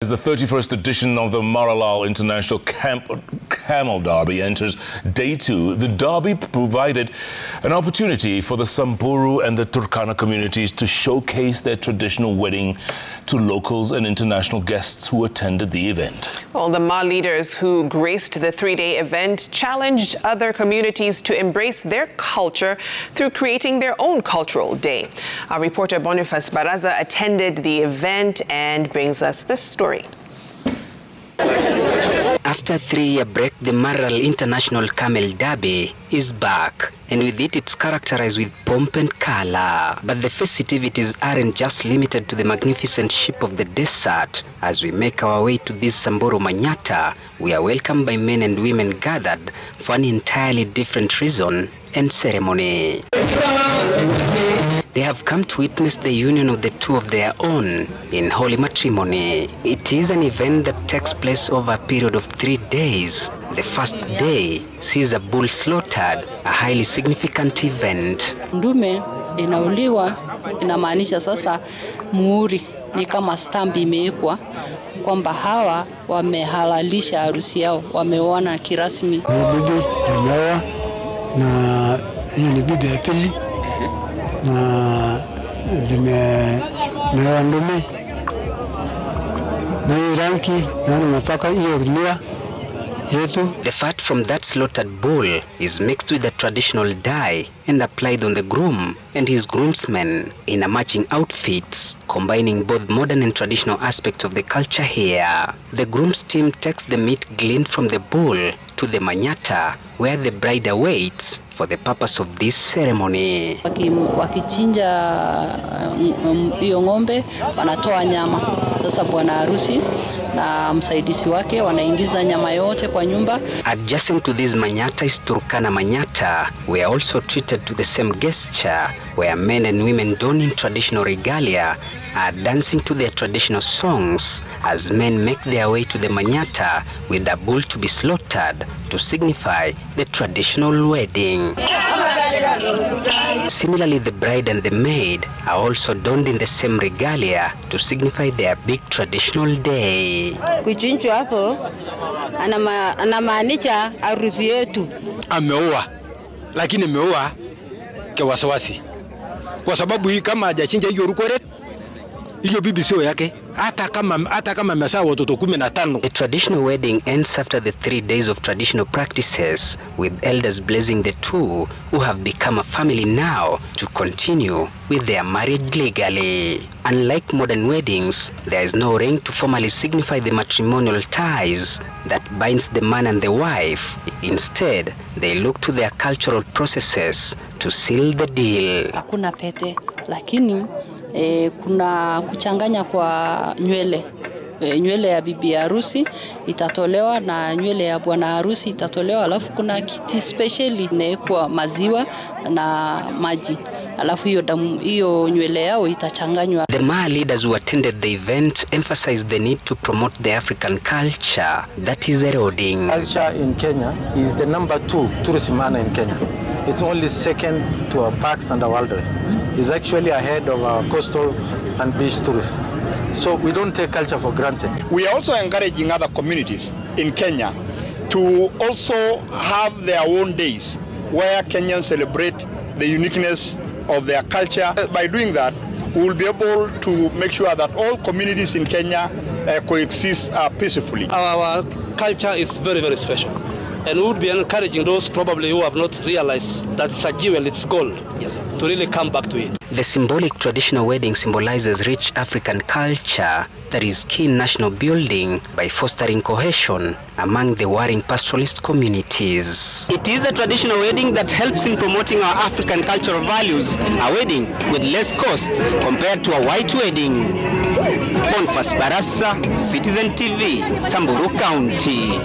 The 31st edition of the Maralal International Camel Derby enters day 2. The derby provided an opportunity for the Samburu and the Turkana communities to showcase their traditional wedding to locals and international guests who attended the event. Well, the Ma leaders who graced the 3-day event challenged other communities to embrace their culture through creating their own cultural day. Our reporter Boniface Baraza attended the event and brings us this story. After a 3-year break, the Maralal International Camel Derby is back, and with it, it's characterized with pomp and color. But the festivities aren't just limited to the magnificent ship of the desert. As we make our way to this Samburu Manyata, we are welcomed by men and women gathered for an entirely different reason and ceremony. They have come to witness the union of the two of their own in holy matrimony. It is an event that takes place over a period of 3 days. The first day sees a bull slaughtered, a highly significant event. Ndume inauliwa inamaanisha sasa muhuri ni kama stampi imewekwa kwamba hawa wamehalalisha harusi yao, wameoana kirasmi. Bibi tumeoa na hiyo ni bibi ya pili. Na zimeoa ndume na hii ranki na mpaka hiyo lia yetu. The fat from that slaughtered bull is mixed with the traditional dye and applied on the groom and his groomsmen in a matching outfits, combining both modern and traditional aspects of the culture here. The groom's team takes the meat gleaned from the bull to the manyata, where the bride awaits for the purpose of this ceremony. Wakichinja hiyo ng'ombe wanatoa nyama. Sasa bwana harusi na msaidizi wake wanaingiza nyama yote kwa nyumba. Adjacent to this manyata is Turkana Manyata. We are also treated to the same gesture, where men and women donning traditional regalia are dancing to their traditional songs as men make their way to the manyata with a bull to be slaughtered to signify the traditional wedding. Similarly, the bride and the maid are also donned in the same regalia to signify their big traditional day. Kuchinjwa hapo anamaanisha harusi yetu. Ameoa, lakini ameoa kwa wasiwasi. Kwa sababu hii kama hajachinja hiyo rukweret, hiyo bibi sio yake. Hata kama amesaa watoto 15. The traditional wedding ends after the 3 days of traditional practices, with elders blessing the two who have become a family now to continue with their marriage legally. Unlike modern weddings, there is no ring to formally signify the matrimonial ties that binds the man and the wife. Instead, they look to their cultural processes to seal the deal. Hakuna pete, lakini kuna kuchanganya kwa nywele. Nywele ya bibi harusi itatolewa na nywele ya bwana harusi itatolewa, alafu kuna kiti specially inaekwa maziwa na maji, alafu hiyo nywele yao itachanganywa. The Ma leaders who attended the event emphasized the need to promote the African culture that is eroding. Culture in Kenya is the #2 tourism manner in Kenya. It's only second to our parks and our wildlife. It's actually ahead of our coastal and beach tourism. So we don't take culture for granted. We are also encouraging other communities in Kenya to also have their own days where Kenyans celebrate the uniqueness of their culture. By doing that, we will be able to make sure that all communities in Kenya coexist peacefully. Our culture is very, very special. And we would be encouraging those probably who have not realized that it's a jewel, it's gold, to really come back to it. The symbolic traditional wedding symbolizes rich African culture that is key in national building by fostering cohesion among the warring pastoralist communities. It is a traditional wedding that helps in promoting our African cultural values, a wedding with less costs compared to a white wedding. Boniface Baraza, Citizen TV, Samburu County.